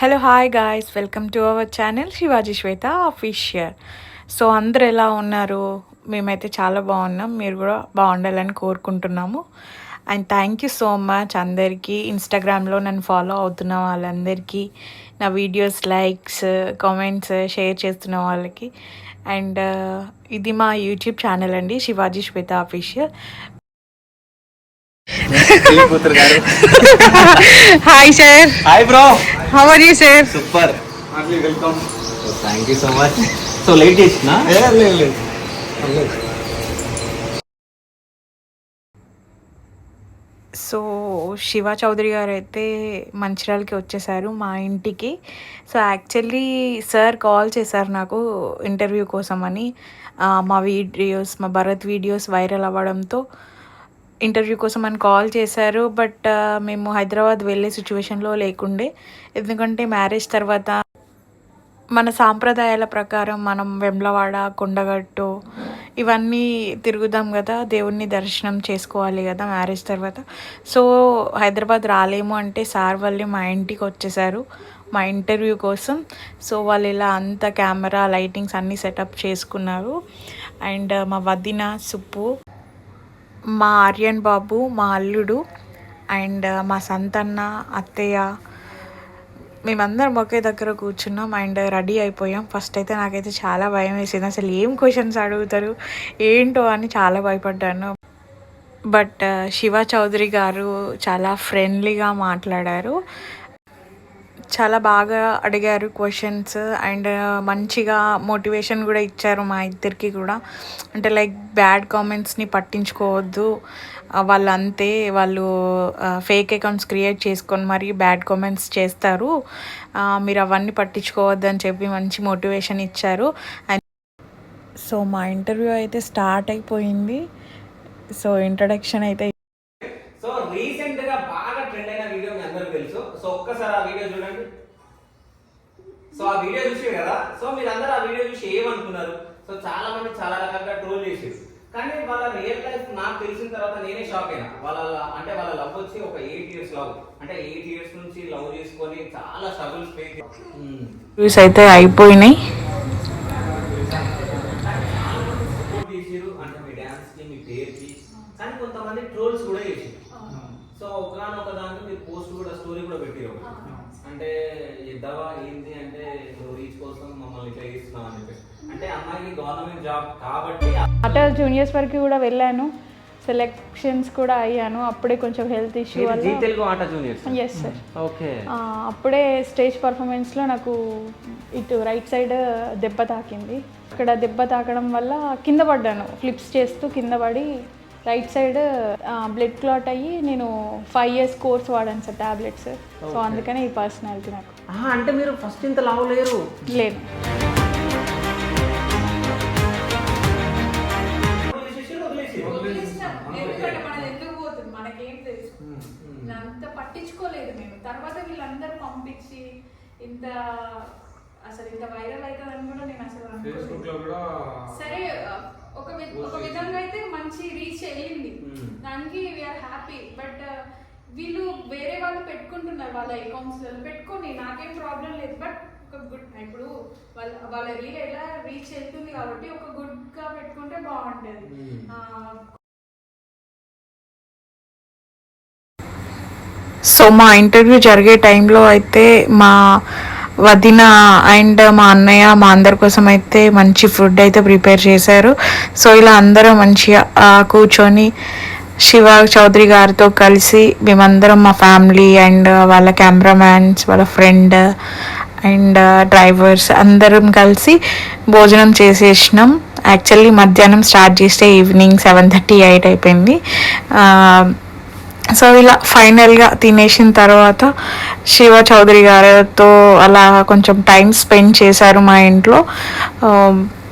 Hello hi guys, welcome to our channel Shivaji Shweta official. So అందరు ఎలా ఉన్నారు? మేమైతే చాలా బాగున్నాం. మీరు కూడా బాగుండాలని కోరుకుంటున్నాము. And thank you so much అందరికీ, ఇన్స్టాగ్రామ్లో నన్ను ఫాలో అవుతున్న వాళ్ళందరికీ, నా వీడియోస్ లైక్స్ కామెంట్స్ షేర్ చేస్తున్న వాళ్ళకి. అండ్ ఇది మా యూట్యూబ్ ఛానల్ అండి, శివాజీ శ్వేత official. Hi sir. Hi bro. How are you sir? Super. Heartily welcome. So thank you so much. So late is na? Yeah. So Shiva Chaudhary garu అయితే మంచిర్యాలకి వచ్చేసారు మా ఇంటికి. సో యాక్చువల్లీ సార్ కాల్ చేశారు నాకు ఇంటర్వ్యూ కోసం అని. మా వీడియోస్, మా భరత్ వీడియోస్ వైరల్ అవ్వడంతో ఇంటర్వ్యూ కోసం అని కాల్ చేశారు. బట్ మేము హైదరాబాద్ వెళ్ళే సిచ్యువేషన్లో లేకుండే. ఎందుకంటే మ్యారేజ్ తర్వాత మన సాంప్రదాయాల ప్రకారం మనం వెమ్లవాడ, కొండగట్టు ఇవన్నీ తిరుగుదాం కదా, దేవుణ్ణి దర్శనం చేసుకోవాలి కదా మ్యారేజ్ తర్వాత. సో హైదరాబాద్ రాలేము అంటే సార్ వాళ్ళు మా ఇంటికి వచ్చేసారు మా ఇంటర్వ్యూ కోసం. సో వాళ్ళు ఇలా అంత కెమెరా లైటింగ్స్ అన్నీ సెటప్ చేసుకున్నారు. అండ్ మా వదిన సుప్పు, మా ఆర్యన్ బాబు, మా అల్లుడు అండ్ మా సంతన్న, అత్తయ్య, మేమందరం ఒకే దగ్గర కూర్చున్నాం అండ్ రెడీ అయిపోయాం. ఫస్ట్ అయితే నాకైతే చాలా భయం వేసింది, అసలు ఏం క్వశ్చన్స్ అడుగుతారు ఏంటో అని చాలా భయపడ్డాను. బట్ శివ చౌదరి గారు చాలా ఫ్రెండ్లీగా మాట్లాడారు, చాలా బాగా అడిగారు క్వశ్చన్స్ అండ్ మంచిగా మోటివేషన్ కూడా ఇచ్చారు మా ఇద్దరికి కూడా. అంటే లైక్ బ్యాడ్ కామెంట్స్ని పట్టించుకోవద్దు, వాళ్ళు అంతే, వాళ్ళు ఫేక్ అకౌంట్స్ క్రియేట్ చేసుకొని మరి బ్యాడ్ కామెంట్స్ చేస్తారు, మీరు అవన్నీ పట్టించుకోవద్దు అని చెప్పి మంచి మోటివేషన్ ఇచ్చారు. అండ్ సో మా ఇంటర్వ్యూ అయితే స్టార్ట్ అయిపోయింది. సో ఇంట్రడక్షన్ అయితే సో రీసెంట్ గా బాగా ట్రెండ్ అయిన వీడియో మీ అందరికీ తెలుసు. సో ఒక్కసారి ఆ వీడియో చూడండి. సో ఆ వీడియో చూసారు కదా. సో మీరు అందరూ ఆ వీడియో చూసి ఏమనుకున్నారు? సో చాలా మంది చాలా రకాలుగా ట్రోల్ చేసారు. కానీ వాళ్ళ రియల్ లైఫ్ నాకు తెలిసిన తర్వాత నేనే షాక్ అయినా. వాళ్ళ లవ్ వచ్చి ఒక 8 years లవ్, అంటే 8 years నుంచి లవ్ చేసుకొని చాలా స్ట్రగుల్స్ ఫేస్ అయితే అయిపోయినాయి. చేసారు అంటే మీ డాన్స్ కి, మీ పేరుకి. కానీ కొంతమంది ట్రోల్స్ కూడా చేసారు. సో ఒకనొక దాంట్లో మీరు పోస్ట్ కూడా, స్టోరీ కూడా పెట్టారు. అంటే ఇద్దావా ఏంటి అంటే రీచ్ కోసం మమ్మల్ని ఇట్లా చేస్తున్నాం అని చెప్పేసి. అంటే అమ్మాయికి గవర్నమెంట్ జాబ్ కాబట్టి ఆట జూనియర్స్ వరకు కూడా వెళ్ళాను, సెలెక్షన్స్ కూడా అయ్యాను. అప్పుడే కొంచెం హెల్త్ ఇష్యూ వల్ల తెలుగు ఆట జూనియర్స్. Yes sir. ఓకే. అప్పుడే స్టేజ్ పర్ఫార్మెన్స్లో నాకు ఇటు రైట్ సైడ్ దెబ్బ తాకింది. ఇక్కడ దెబ్బ తాకడం వల్ల కింద పడ్డాను, ఫ్లిప్స్ చేస్తూ కింద పడి రైట్ సైడ్ బ్లడ్ క్లాట్ అయ్యి నేను 5 years కోర్స్ వాడాను సార్ టాబ్లెట్స్. సో అందుకనే ఈ పర్సనాలిటీ నాకు. అంటే మీరు ఫస్ట్ ఇంత లావు లేరు? లేదు. అంత పట్టించుకోలేదు నేను. తర్వాత వీళ్ళందరూ పంపించి ఇంత అసలు ఇంత వైరల్ అవుతుందని కూడా నేను అసలు అనుకోలేదు. సరే ఒక విధంగా అయితే మంచి రీచ్ వెళ్ళింది, దానికి వీఆర్ హ్యాపీ. బట్ వీళ్ళు వేరే వాళ్ళు పెట్టుకుంటున్నారు, వాళ్ళ అకౌంట్స్ పెట్టుకొని నాకేం ప్రాబ్లం లేదు. బట్ ఒక గుడ్, ఇప్పుడు వాళ్ళ రీల్ ఎలా రీచ్ వెళ్తుంది కాబట్టి ఒక గుడ్గా పెట్టుకుంటే బాగుంటుంది. సో మా ఇంటర్వ్యూ జరిగే టైంలో అయితే మా వదిన అండ్ మా అన్నయ్య మా అందరి కోసం అయితే మంచి ఫుడ్ అయితే ప్రిపేర్ చేశారు. సో ఇలా అందరూ మంచిగా కూర్చొని శివ చౌదరి గారితో కలిసి మేమందరం, మా ఫ్యామిలీ అండ్ వాళ్ళ కెమెరామ్యాన్స్, వాళ్ళ ఫ్రెండ్ అండ్ డ్రైవర్స్ అందరం కలిసి భోజనం చేసేసినాం. యాక్చువల్లీ మధ్యాహ్నం స్టార్ట్ చేస్తే ఈవినింగ్ 7:30, 8 అయిపోయింది. సో ఇలా ఫైనల్గా తినేసిన తర్వాత శివ చౌదరి గారితో అలా కొంచెం టైం స్పెండ్ చేశారు మా ఇంట్లో.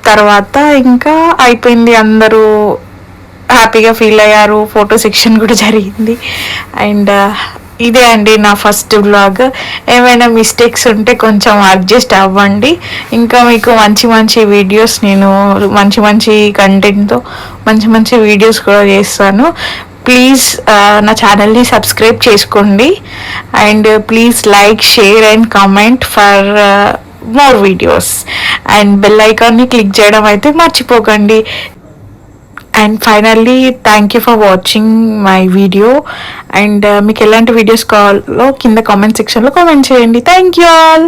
తర్వాత ఇంకా అయిపోయింది, అందరూ హ్యాపీగా ఫీల్ అయ్యారు, ఫోటో సెక్షన్ కూడా జరిగింది. అండ్ ఇదే అండి నా ఫస్ట్ వ్లాగ్. ఏమైనా మిస్టేక్స్ ఉంటే కొంచెం అడ్జస్ట్ అవ్వండి. ఇంకా మీకు మంచి మంచి వీడియోస్, నేను మంచి మంచి కంటెంట్తో మంచి మంచి వీడియోస్ కూడా చేస్తాను. ప్లీజ్ నా ఛానల్ని సబ్స్క్రైబ్ చేసుకోండి and please like share and comment for more videos and bell ఐకాన్ని క్లిక్ చేయడం అయితే మర్చిపోకండి. And finally thank you for watching my video and మీకు ఎలాంటి వీడియోస్ కావాలో కింద కామెంట్ సెక్షన్లో కామెంట్ చేయండి. Thank you all.